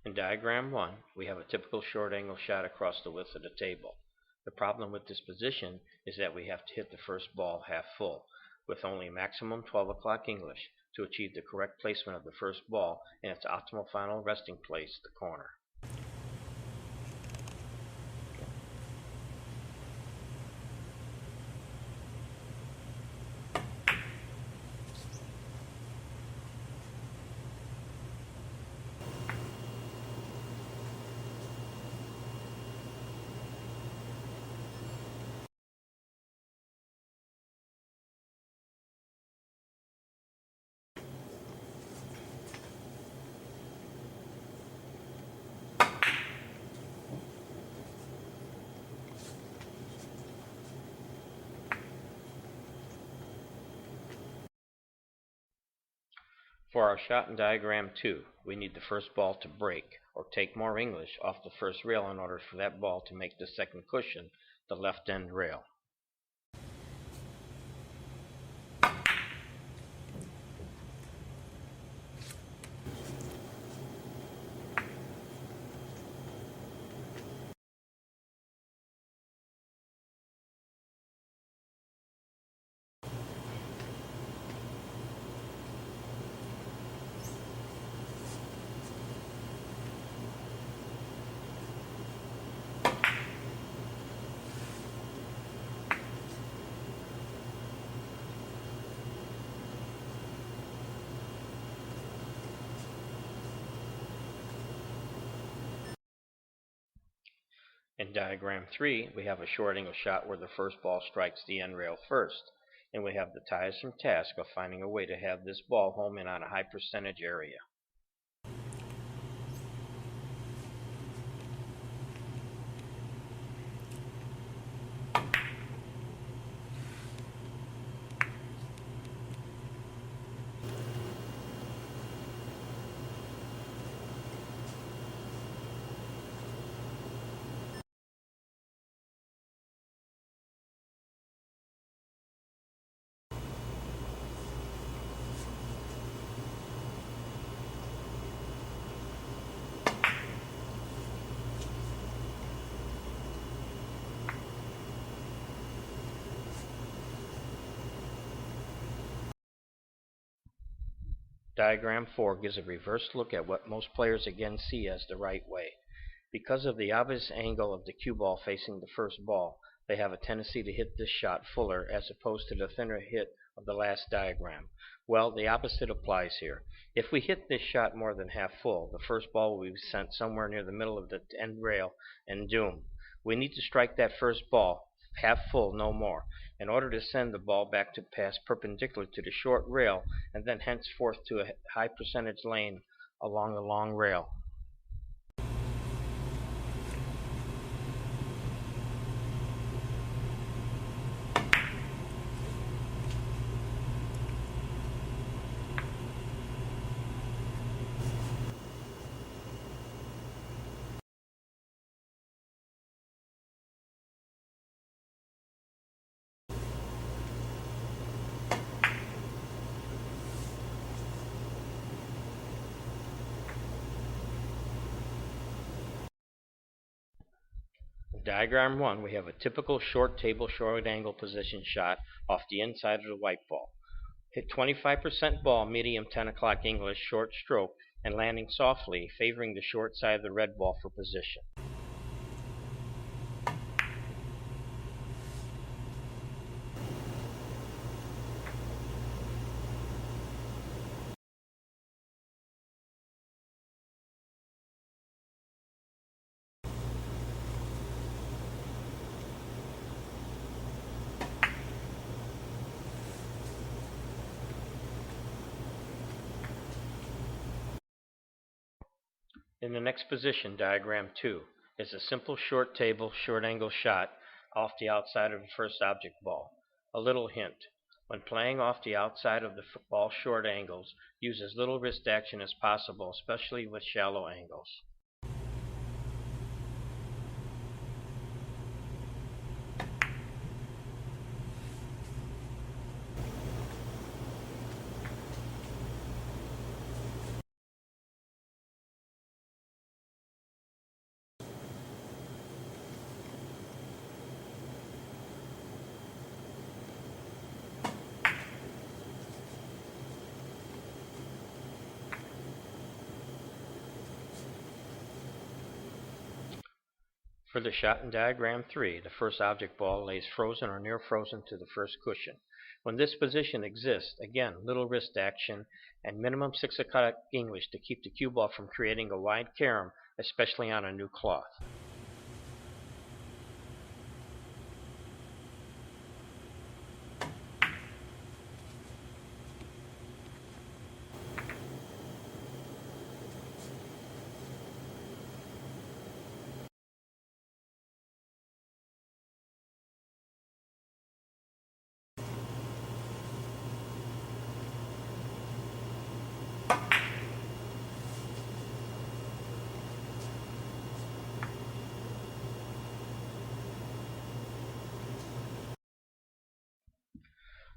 In diagram 1, we have a typical short angle shot across the width of the table. The problem with this position is that we have to hit the first ball half full, with only maximum 12 o'clock English, to achieve the correct placement of the first ball in its optimal final resting place, the corner. For our shot in diagram 2, we need the first ball to break, or take more English, off the first rail in order for that ball to make the second cushion, the left end rail. In diagram 3, we have a short angle shot where the first ball strikes the end rail first, and we have the tiresome task of finding a way to have this ball home in on a high percentage area. Diagram 4 gives a reverse look at what most players again see as the right way. Because of the obvious angle of the cue ball facing the first ball, they have a tendency to hit this shot fuller as opposed to the thinner hit of the last diagram. Well, the opposite applies here. If we hit this shot more than half full, the first ball will be sent somewhere near the middle of the end rail and doom. We need to strike that first ball half full, no more, in order to send the ball back to pass perpendicular to the short rail and then henceforth to a high percentage lane along the long rail. In diagram 1, we have a typical short table short angle position shot off the inside of the white ball. Hit 25% ball, medium 10 o'clock English, short stroke, and landing softly, favoring the short side of the red ball for position. In the next position, diagram 2, is a simple short table, short angle shot off the outside of the first object ball. A little hint: when playing off the outside of the ball short angles, use as little wrist action as possible, especially with shallow angles. For the shot in diagram 3, the first object ball lays frozen or near frozen to the first cushion. When this position exists, again, little wrist action and minimum 6 o'clock English to keep the cue ball from creating a wide carom, especially on a new cloth.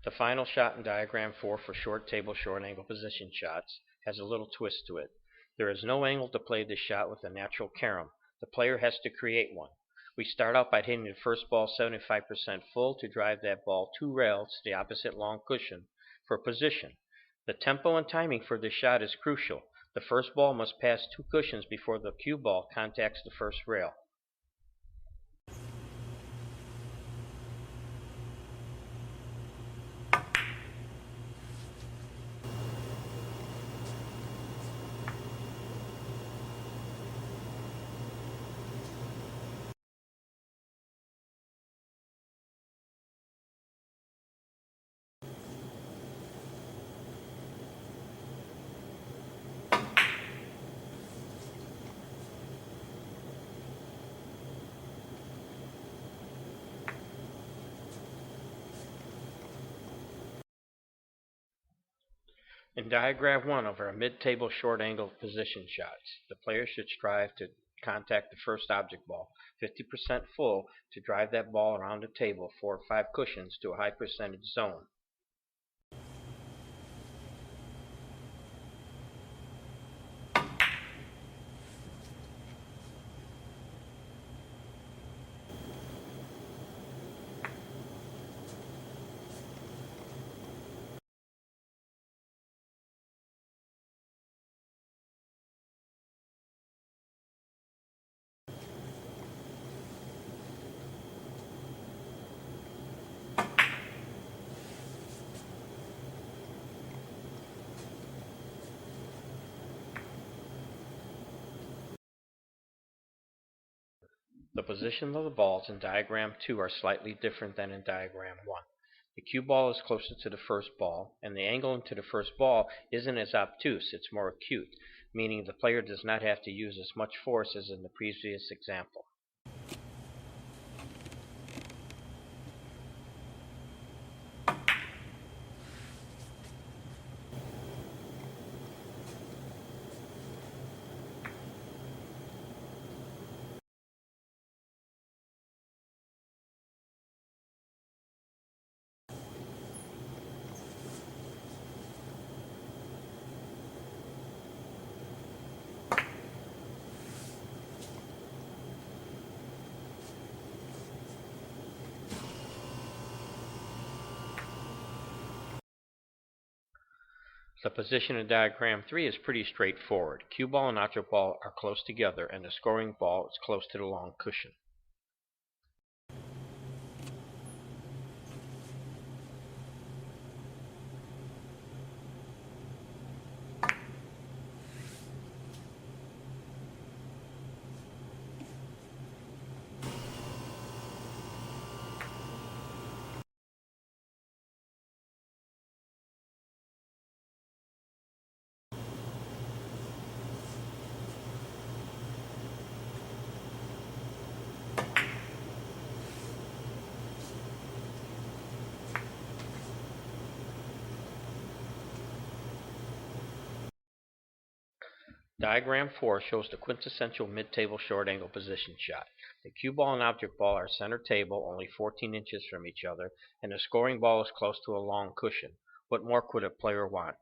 The final shot in diagram 4 for short table short angle position shots has a little twist to it. There is no angle to play this shot with a natural carom. The player has to create one. We start out by hitting the first ball 75% full to drive that ball 2 rails to the opposite long cushion for position. The tempo and timing for this shot is crucial. The first ball must pass 2 cushions before the cue ball contacts the first rail. In diagram 1 of our mid-table short-angle position shots, the player should strive to contact the first object ball 50% full to drive that ball around the table 4 or 5 cushions to a high percentage zone. The position of the balls in diagram 2 are slightly different than in diagram 1. The cue ball is closer to the first ball, and the angle into the first ball isn't as obtuse, it's more acute, meaning the player does not have to use as much force as in the previous example. The position in diagram 3 is pretty straightforward. Cue ball and object ball are close together, and the scoring ball is close to the long cushion. Diagram 4 shows the quintessential mid-table short-angle position shot. The cue ball and object ball are center table, only 14 inches from each other, and the scoring ball is close to a long cushion. What more could a player want?